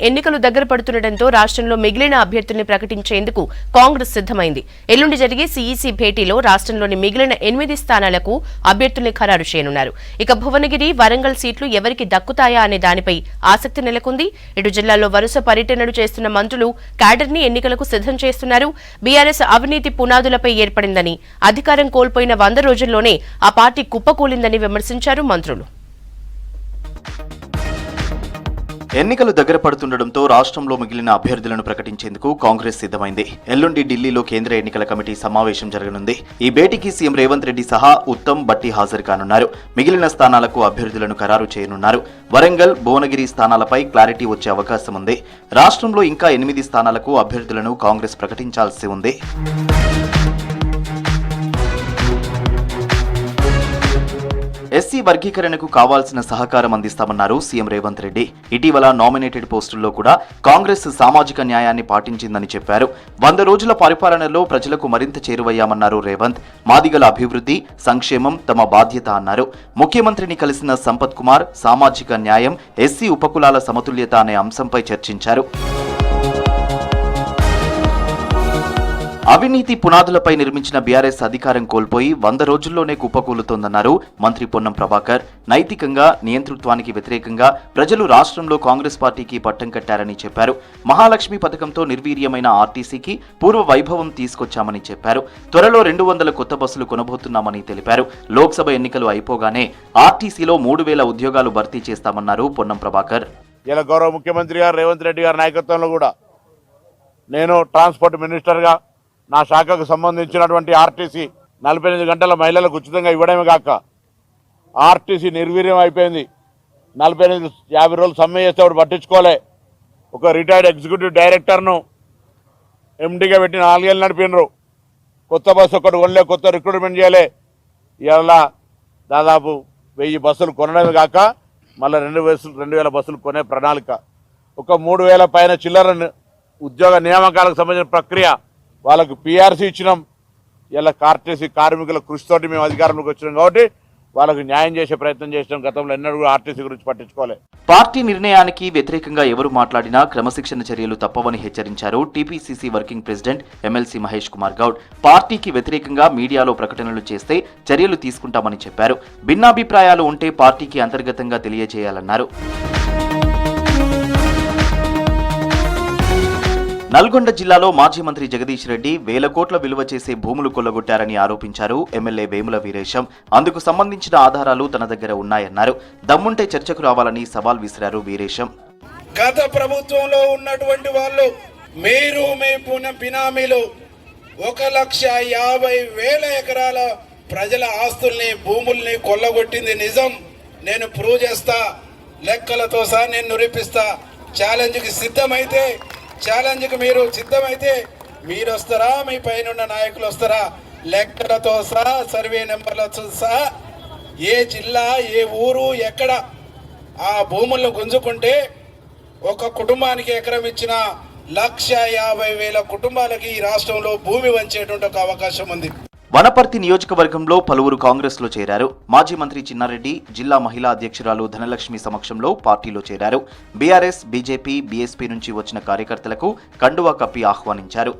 ఎన్నికలు దగ్గర పడుతుండటంతో రాష్ట్రంలో మిగిలిన అభ్యర్థుల్ని ప్రకటించేందుకు కాంగ్రెస్ సిద్ధమైంది. ఎల్లుండి జరిగే సీఈసీ భేటీలో రాష్ట్రంలోని మిగిలిన 8 స్థానాలకు అభ్యర్థుల్ని ఖరారు చేయనున్నారు. ఇక భువనగిరి, వరంగల్ సీట్లు ఎవరికి దక్కుతాయా అనే దానిపై ఆసక్తి నెలకొంది. ఇటు జిల్లాల్లో వరుస పర్యటనలు చేస్తున్న మంత్రులు క్యాడర్ని ఎన్నికలకు సిద్ధం చేస్తున్నారు. బీఆర్ఎస్ అవినీతి పునాదులపై ఏర్పడిందని, అధికారం కోల్పోయిన 100 రోజుల్లోనే ఆ పార్టీ కుప్పకూలిందని విమర్శించారు మంత్రులు. ఎన్నికలు దగ్గర పడుతుండటంతో రాష్ట్రంలో మిగిలిన అభ్యర్థులను ప్రకటించేందుకు కాంగ్రెస్ సిద్ధమైంది. ఎల్లుండి ఢిల్లీలో కేంద్ర ఎన్నికల కమిటీ సమావేశం జరగనుంది. ఈ భేటీకి సీఎం రేవంత్ రెడ్డి సహా ఉత్తమ్, భట్టి హాజరు కానున్నారు. మిగిలిన స్థానాలకు అభ్యర్థులను ఖరారు చేయనున్నారు. వరంగల్, భువనగిరి స్థానాలపై క్లారిటీ వచ్చే అవకాశం ఉంది. రాష్ట్రంలో ఇంకా 8 స్థానాలకు అభ్యర్థులను కాంగ్రెస్ ప్రకటించాల్సి ఉంది. ఎస్సీ వర్గీకరణకు కావాల్సిన సహకారం అందిస్తామన్నారు సీఎం రేవంత్ రెడ్డి. ఇటీవల నామినేటెడ్ పోస్టుల్లో కూడా కాంగ్రెస్ సామాజిక న్యాయాన్ని పాటించిందని చెప్పారు. 100 రోజుల పరిపాలనలో ప్రజలకు మరింత చేరువయ్యామన్నారు రేవంత్. మాదిగల అభివృద్ధి, సంక్షేమం తమ బాధ్యత అన్నారు. ముఖ్యమంత్రిని కలిసిన సంపత్ కుమార్ సామాజిక న్యాయం, ఎస్సీ ఉపకులాల సమతుల్యత అనే అంశంపై చర్చించారు. అవినీతి పునాదులపై నిర్మించిన బీఆర్ఎస్ అధికారం కోల్పోయి 100 రోజుల్లోనే కుప్పకూలుతోందన్నారు మంత్రి పొన్నం ప్రభాకర్. నైతికంగా, నియంతృత్వానికి వ్యతిరేకంగా ప్రజలు రాష్ట్రంలో కాంగ్రెస్ పార్టీకి పట్టం కట్టారని చెప్పారు. మహాలక్ష్మి పథకంతో నిర్వీర్యమైన ఆర్టీసీకి పూర్వ వైభవం తీసుకొచ్చామని చెప్పారు. త్వరలో 200 కొత్త బస్సులు కొనబోతున్నామని తెలిపారు. లోక్సభ ఎన్నికలు అయిపోగానే ఆర్టీసీలో 3000 ఉద్యోగాలు భర్తీ చేస్తామన్నారు పొన్నం ప్రభాకర్. ఇలా గౌరవ ముఖ్యమంత్రి గారు రేవంత్ రెడ్డి గారి నాయకత్వంలో కూడా నేను ట్రాన్స్పోర్ట్ మినిస్టర్గా నా శాఖకు సంబంధించినటువంటి ఆర్టీసీ 48 గంటల మహిళలకు ఉచితంగా ఇవ్వడమే కాక ఆర్టీసీ నిర్వీర్యం అయిపోయింది. 50 రోజులు సమ్మె చేస్తే వాడు పట్టించుకోలే. ఒక రిటైర్డ్ ఎగ్జిక్యూటివ్ డైరెక్టర్ను ఎండీగా పెట్టి 4 ఏళ్ళు నడిపినరు. కొత్త బస్సు ఒకటి కొనలే, కొత్త రిక్రూట్మెంట్ చేయలే. ఇలా దాదాపు 1000 బస్సులు కొనడమే కాక మళ్ళీ 2000 బస్సులు కొనే ప్రణాళిక. ఒక 3000 పైన చిల్లర ఉద్యోగ నియామకాలకు సంబంధించిన ప్రక్రియ వాళ్ళకు పీఆర్సీ ఇచ్చినాం. ఇలా ఆర్టీసీ కార్మికుల కృషితోటి మేము అధికారంలోకి వచ్చినాం కాబట్టి వాళ్ళకు న్యాయం చేసే ప్రయత్నం చేసినాం. గతంలో ఎన్నడూ కూడా ఆర్టీసీ గురించి పట్టించుకోలేదు. పార్టీ నిర్ణయానికి వ్యతిరేకంగా ఎవరు మాట్లాడినా క్రమశిక్షణ చర్యలు తప్పవని హెచ్చరించారు TPCC working president MLC Mahesh Kumar Goud. పార్టీకి వ్యతిరేకంగా మీడియాలో ప్రకటనలు చేస్తే చర్యలు తీసుకుంటామని చెప్పారు. భిన్నాభిప్రాయాలు ఉంటే పార్టీకి అంతర్గతంగా తెలియజేయాలన్నారు. నల్గొండ జిల్లాలో మాజీ మంత్రి జగదీష్ రెడ్డి 1000 కోట్ల విలువ చేసే భూములు కొల్లగొట్టారని ఆరోపించారు ఎమ్మెల్యే వేముల వీరేశం. అందుకు సంబంధించిన ఆధారాలు తన దగ్గర ఉన్నాయన్నారు. దమ్ముంటే చర్చకు రావాలని సవాల్ విసిరారు వీరేశం. గత ప్రభుత్వంలో ఉన్నటువంటి వాళ్ళు మీరు మీ బినామీలు 1,50,000 ఎకరాల ప్రజల ఆస్తుల్ని, భూముల్ని కొల్లగొట్టింది నిజం. నేను ప్రూవ్ చేస్తా, లెక్కలతో సహా నేను నిరూపిస్తా. ఛాలెంజ్కి సిద్ధమైతే, ఛాలెంజ్కి మీరు సిద్ధమైతే మీరు వస్తారా, మీ పైన నాయకులు వస్తారా? లెక్కలతో సహా, సర్వే నెంబర్లతో సహా, ఏ జిల్లా, ఏ ఊరు, ఎక్కడ ఆ భూములను గుంజుకుంటే ఒక కుటుంబానికి ఎకరం ఇచ్చిన 1,50,000 కుటుంబాలకి ఈ రాష్ట్రంలో భూమి వంచేటువంటి ఒక అవకాశం ఉంది. వనపర్తి నియోజకవర్గంలో పలువురు కాంగ్రెస్లో చేరారు. మాజీ మంత్రి చిన్నారెడ్డి, జిల్లా మహిళా అధ్యక్షురాలు ధనలక్ష్మి సమక్షంలో పార్టీలో చేరారు. బీఆర్ఎస్, బీజేపీ, బీఎస్పీ నుంచి వచ్చిన కార్యకర్తలకు కండువా కప్పి ఆహ్వానించారు.